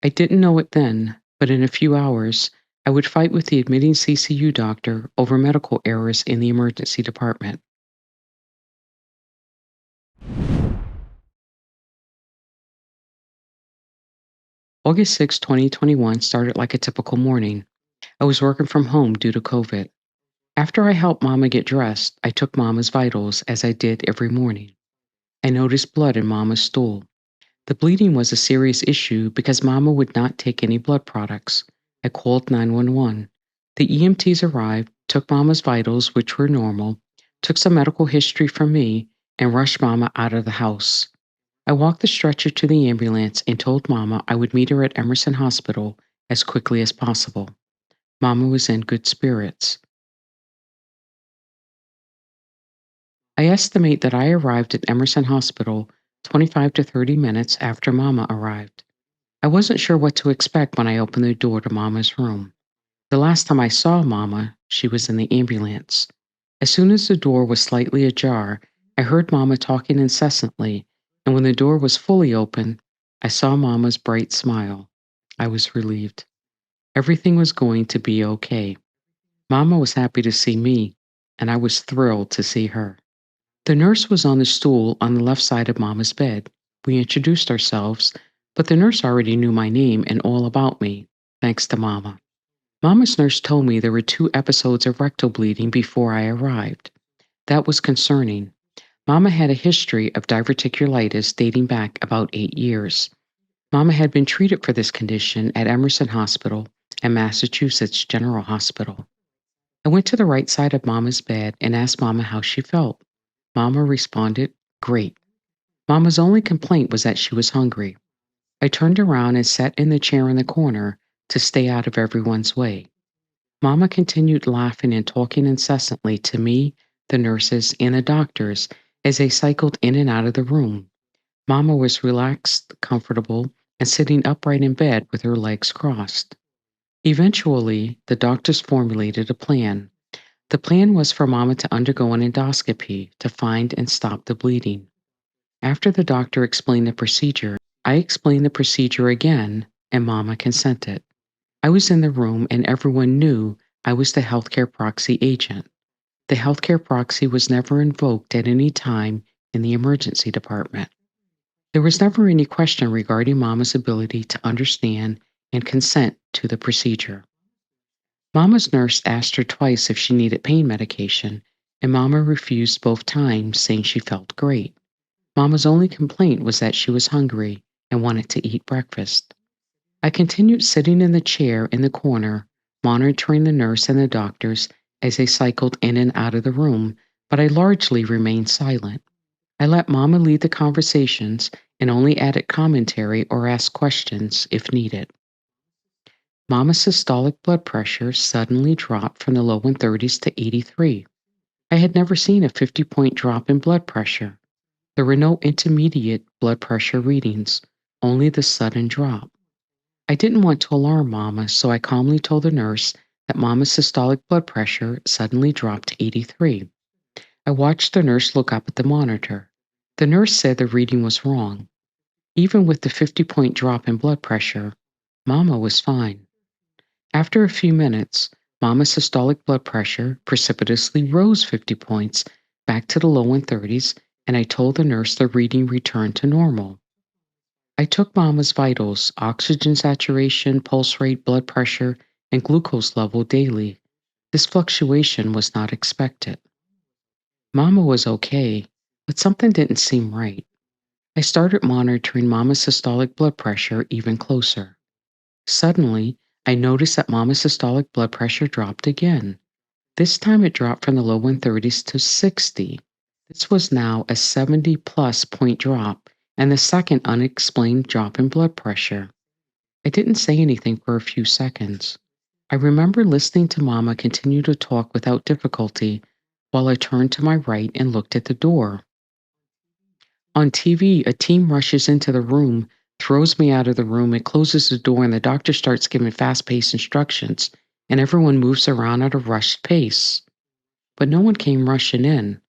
I didn't know it then, but in a few hours, I would fight with the admitting CCU doctor over medical errors in the emergency department. August 6, 2021 started like a typical morning. I was working from home due to COVID. After I helped Mama get dressed, I took Mama's vitals as I did every morning. I noticed blood in Mama's stool. The bleeding was a serious issue because Mama would not take any blood products. I called 911. The EMTs arrived, took Mama's vitals, which were normal, took some medical history from me, and rushed Mama out of the house. I walked the stretcher to the ambulance and told Mama I would meet her at Emerson Hospital as quickly as possible. Mama was in good spirits. I estimate that I arrived at Emerson Hospital 25 to 30 minutes after Mama arrived. I wasn't sure what to expect when I opened the door to Mama's room. The last time I saw Mama, she was in the ambulance. As soon as the door was slightly ajar, I heard Mama talking incessantly, and when the door was fully open, I saw Mama's bright smile. I was relieved. Everything was going to be okay. Mama was happy to see me, and I was thrilled to see her. The nurse was on the stool on the left side of Mama's bed. We introduced ourselves, but the nurse already knew my name and all about me, thanks to Mama. Mama's nurse told me there were 2 episodes of rectal bleeding before I arrived. That was concerning. Mama had a history of diverticulitis dating back about 8 years. Mama had been treated for this condition at Emerson Hospital and Massachusetts General Hospital. I went to the right side of Mama's bed and asked Mama how she felt. Mama responded, "Great." Mama's only complaint was that she was hungry. I turned around and sat in the chair in the corner to stay out of everyone's way. Mama continued laughing and talking incessantly to me, the nurses, and the doctors as they cycled in and out of the room. Mama was relaxed, comfortable, and sitting upright in bed with her legs crossed. Eventually, the doctors formulated a plan. The plan was for Mama to undergo an endoscopy to find and stop the bleeding. After the doctor explained the procedure, I explained the procedure again, and Mama consented. I was in the room and everyone knew I was the healthcare proxy agent. The healthcare proxy was never invoked at any time in the emergency department. There was never any question regarding Mama's ability to understand and consent to the procedure. Mama's nurse asked her twice if she needed pain medication, and Mama refused both times, saying she felt great. Mama's only complaint was that she was hungry and wanted to eat breakfast. I continued sitting in the chair in the corner, monitoring the nurse and the doctors as they cycled in and out of the room, but I largely remained silent. I let Mama lead the conversations and only added commentary or asked questions if needed. Mama's systolic blood pressure suddenly dropped from the low 130s to 83. I had never seen a 50-point drop in blood pressure. There were no intermediate blood pressure readings, only the sudden drop. I didn't want to alarm Mama, so I calmly told the nurse that Mama's systolic blood pressure suddenly dropped to 83. I watched the nurse look up at the monitor. The nurse said the reading was wrong. Even with the 50-point drop in blood pressure, Mama was fine. After a few minutes, Mama's systolic blood pressure precipitously rose 50 points back to the low 130s, and I told the nurse the reading returned to normal. I took Mama's vitals, oxygen saturation, pulse rate, blood pressure, and glucose level daily. This fluctuation was not expected. Mama was okay, but something didn't seem right. I started monitoring Mama's systolic blood pressure even closer. Suddenly, I noticed that Mama's systolic blood pressure dropped again. This time it dropped from the low 130s to 60. This was now a 70-plus point drop and the second unexplained drop in blood pressure. I didn't say anything for a few seconds. I remember listening to Mama continue to talk without difficulty while I turned to my right and looked at the door. On TV, a team rushes into the room, throws me out of the room, and closes the door, and the doctor starts giving fast-paced instructions, and everyone moves around at a rushed pace. But no one came rushing in,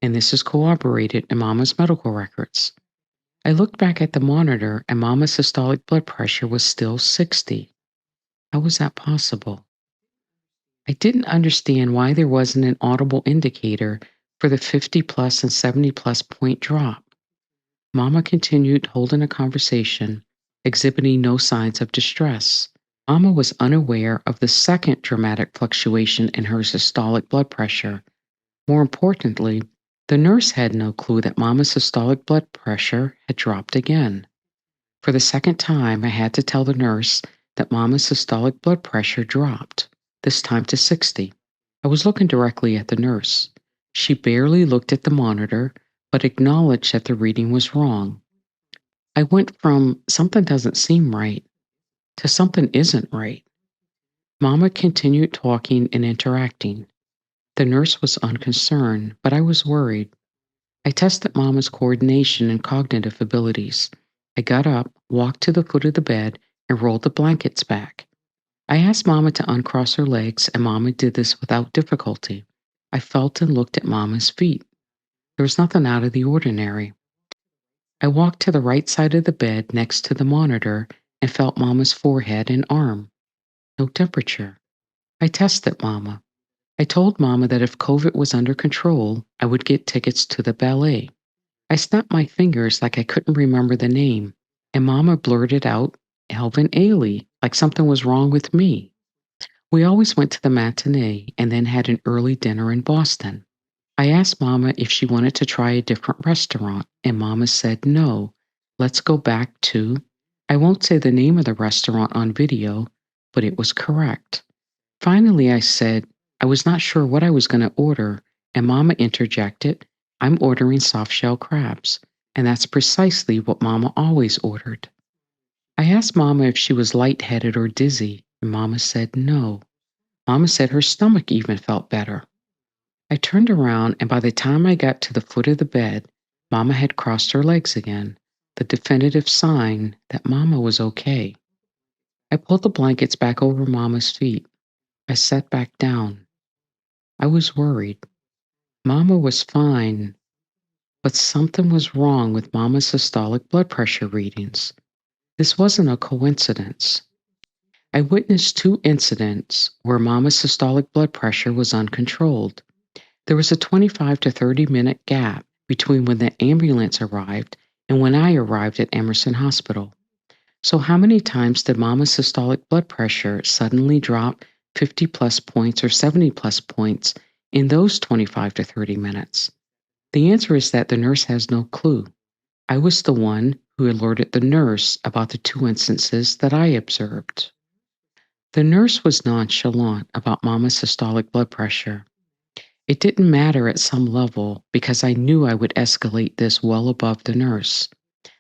and this is corroborated in Mama's medical records. I looked back at the monitor and Mama's systolic blood pressure was still 60. How was that possible? I didn't understand why there wasn't an audible indicator for the 50 plus and 70 plus point drop. Mama continued holding a conversation, exhibiting no signs of distress. Mama was unaware of the second dramatic fluctuation in her systolic blood pressure. More importantly, the nurse had no clue that Mama's systolic blood pressure had dropped again. For the second time, I had to tell the nurse that Mama's systolic blood pressure dropped, this time to 60. I was looking directly at the nurse. She barely looked at the monitor, but acknowledged that the reading was wrong. I went from something doesn't seem right to something isn't right. Mama continued talking and interacting. The nurse was unconcerned, but I was worried. I tested Mama's coordination and cognitive abilities. I got up, walked to the foot of the bed, and rolled the blankets back. I asked Mama to uncross her legs, and Mama did this without difficulty. I felt and looked at Mama's feet. There was nothing out of the ordinary. I walked to the right side of the bed next to the monitor and felt Mama's forehead and arm. No temperature. I tested Mama. I told Mama that if COVID was under control, I would get tickets to the ballet. I snapped my fingers like I couldn't remember the name, and Mama blurted out, Alvin Ailey, like something was wrong with me. We always went to the matinee and then had an early dinner in Boston. I asked Mama if she wanted to try a different restaurant, and Mama said no. Let's go back to, I won't say the name of the restaurant on video, but it was correct. Finally, I said, I was not sure what I was going to order, and Mama interjected, I'm ordering soft-shell crabs, and that's precisely what Mama always ordered. I asked Mama if she was lightheaded or dizzy, and Mama said no. Mama said her stomach even felt better. I turned around, and by the time I got to the foot of the bed, Mama had crossed her legs again, the definitive sign that Mama was okay. I pulled the blankets back over Mama's feet. I sat back down. I was worried. Mama was fine, but something was wrong with Mama's systolic blood pressure readings. This wasn't a coincidence. I witnessed two incidents where Mama's systolic blood pressure was uncontrolled. There was a 25 to 30-minute gap between when the ambulance arrived and when I arrived at Emerson Hospital. So how many times did Mama's systolic blood pressure suddenly drop 50 plus points or 70 plus points in those 25 to 30 minutes? The answer is that the nurse has no clue. I was the one who alerted the nurse about the two instances that I observed. The nurse was nonchalant about Mama's systolic blood pressure. It didn't matter at some level because I knew I would escalate this well above the nurse.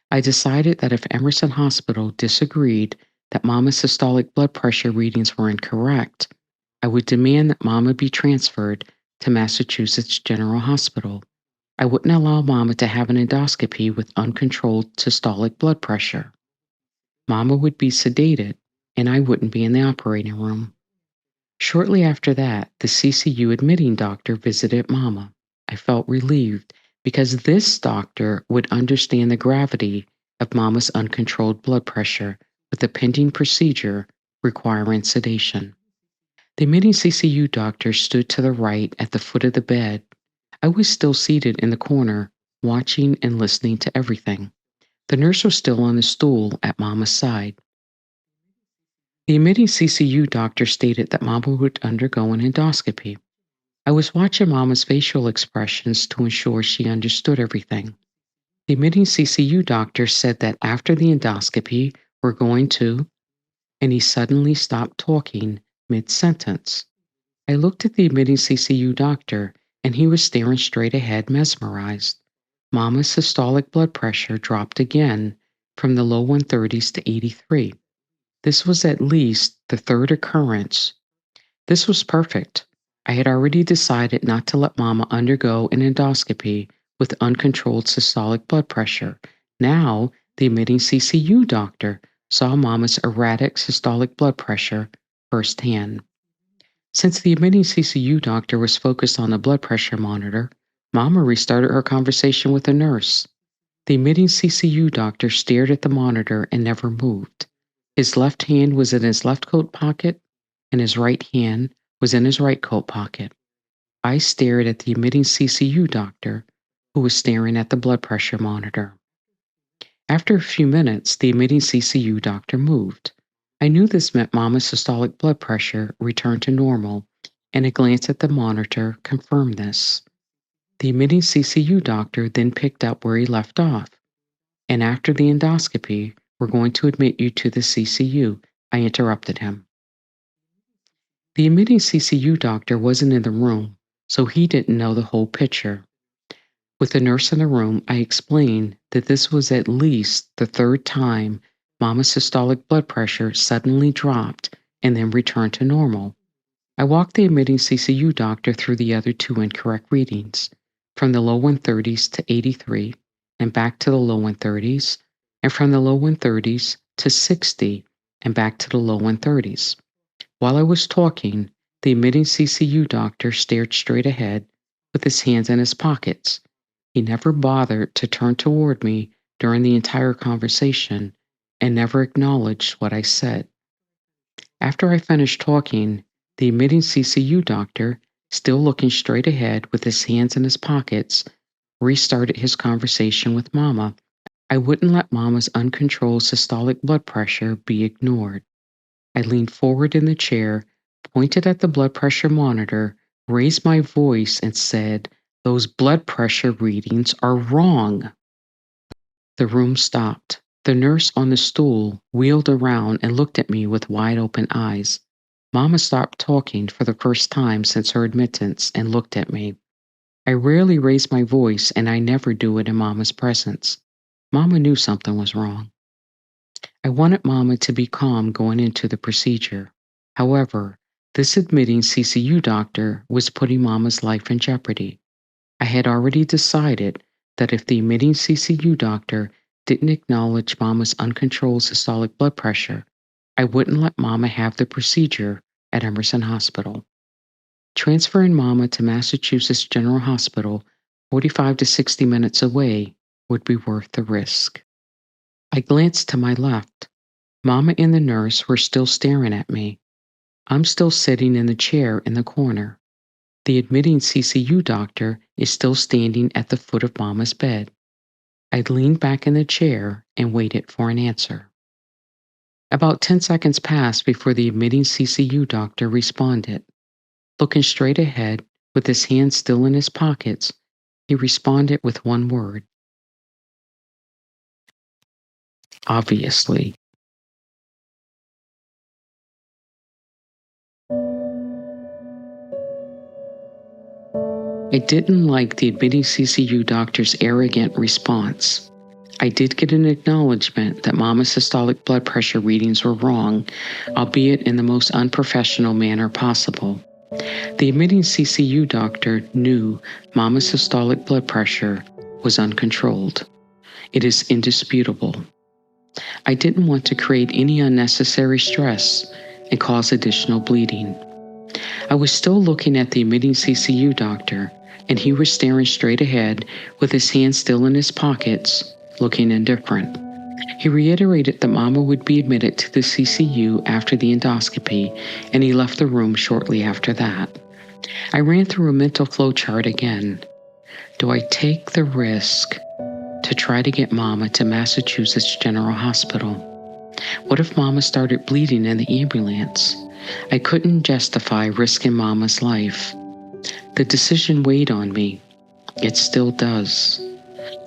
I decided that if Emerson Hospital disagreed that Mama's systolic blood pressure readings were incorrect, I would demand that Mama be transferred to Massachusetts General Hospital. I wouldn't allow Mama to have an endoscopy with uncontrolled systolic blood pressure. Mama would be sedated, and I wouldn't be in the operating room. Shortly after that, the CCU admitting doctor visited Mama. I felt relieved because this doctor would understand the gravity of Mama's uncontrolled blood pressure with the pending procedure requiring sedation. The admitting CCU doctor stood to the right at the foot of the bed. I was still seated in the corner, watching and listening to everything. The nurse was still on the stool at Mama's side. The admitting CCU doctor stated that Mama would undergo an endoscopy. I was watching Mama's facial expressions to ensure she understood everything. The admitting CCU doctor said that after the endoscopy, we're going to, and he suddenly stopped talking mid-sentence. I looked at the admitting CCU doctor, and he was staring straight ahead, mesmerized. Mama's systolic blood pressure dropped again from the low 130s to 83. This was at least the third occurrence. This was perfect. I had already decided not to let Mama undergo an endoscopy with uncontrolled systolic blood pressure. Now, the admitting CCU doctor saw Mama's erratic systolic blood pressure firsthand. Since the admitting CCU doctor was focused on the blood pressure monitor, Mama restarted her conversation with the nurse. The admitting CCU doctor stared at the monitor and never moved. His left hand was in his left coat pocket, and his right hand was in his right coat pocket. I stared at the admitting CCU doctor, who was staring at the blood pressure monitor. After a few minutes, the admitting CCU doctor moved. I knew this meant Mama's systolic blood pressure returned to normal, and a glance at the monitor confirmed this. The admitting CCU doctor then picked up where he left off. And after the endoscopy, we're going to admit you to the CCU, I interrupted him. The admitting CCU doctor wasn't in the room, so he didn't know the whole picture. With the nurse in the room, I explained that this was at least the third time Mama's systolic blood pressure suddenly dropped and then returned to normal. I walked the admitting CCU doctor through the other two incorrect readings, from the low 130s to 83, and back to the low 130s, and from the low 130s to 60, and back to the low 130s. While I was talking, the admitting CCU doctor stared straight ahead with his hands in his pockets. He never bothered to turn toward me during the entire conversation and never acknowledged what I said. After I finished talking, the admitting CCU doctor, still looking straight ahead with his hands in his pockets, restarted his conversation with Mama. I wouldn't let Mama's uncontrolled systolic blood pressure be ignored. I leaned forward in the chair, pointed at the blood pressure monitor, raised my voice, and said, "Those blood pressure readings are wrong." The room stopped. The nurse on the stool wheeled around and looked at me with wide open eyes. Mama stopped talking for the first time since her admittance and looked at me. I rarely raise my voice, and I never do it in Mama's presence. Mama knew something was wrong. I wanted Mama to be calm going into the procedure. However, this admitting CCU doctor was putting Mama's life in jeopardy. I had already decided that if the admitting CCU doctor didn't acknowledge Mama's uncontrolled systolic blood pressure, I wouldn't let Mama have the procedure at Emerson Hospital. Transferring Mama to Massachusetts General Hospital, 45 to 60 minutes away, would be worth the risk. I glanced to my left. Mama and the nurse were still staring at me. I'm still sitting in the chair in the corner. The admitting CCU doctor is still standing at the foot of Mama's bed. I leaned back in the chair and waited for an answer. About 10 seconds passed before the admitting CCU doctor responded. Looking straight ahead, with his hands still in his pockets, he responded with one word. Obviously. I didn't like the admitting CCU doctor's arrogant response. I did get an acknowledgement that Mama's systolic blood pressure readings were wrong, albeit in the most unprofessional manner possible. The admitting CCU doctor knew Mama's systolic blood pressure was uncontrolled. It is indisputable. I didn't want to create any unnecessary stress and cause additional bleeding. I was still looking at the admitting CCU doctor, and he was staring straight ahead with his hands still in his pockets, looking indifferent. He reiterated that Mama would be admitted to the CCU after the endoscopy, and he left the room shortly after that. I ran through a mental flow chart again. Do I take the risk to try to get Mama to Massachusetts General Hospital? What if Mama started bleeding in the ambulance? I couldn't justify risking Mama's life. The decision weighed on me. It still does.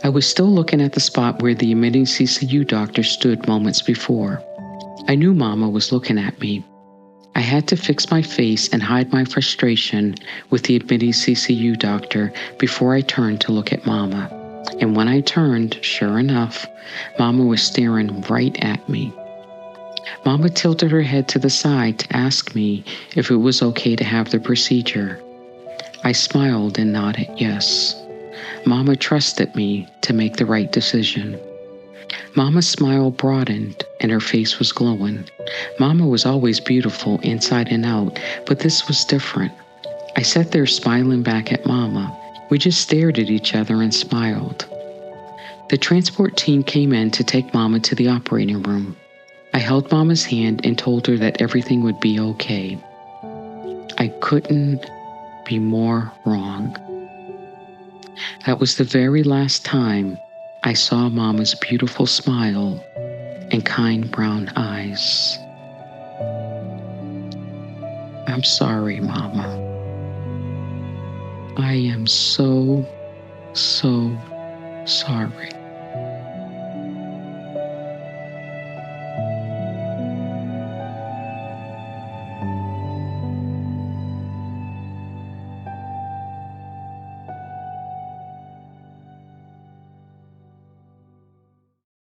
I was still looking at the spot where the admitting CCU doctor stood moments before. I knew Mama was looking at me. I had to fix my face and hide my frustration with the admitting CCU doctor before I turned to look at Mama. And when I turned, sure enough, Mama was staring right at me. Mama tilted her head to the side to ask me if it was okay to have the procedure. I smiled and nodded yes. Mama trusted me to make the right decision. Mama's smile broadened and her face was glowing. Mama was always beautiful inside and out, but this was different. I sat there smiling back at Mama. We just stared at each other and smiled. The transport team came in to take Mama to the operating room. I held Mama's hand and told her that everything would be okay. I couldn't be more wrong. That was the very last time I saw Mama's beautiful smile and kind brown eyes. I'm sorry, Mama. I am so sorry.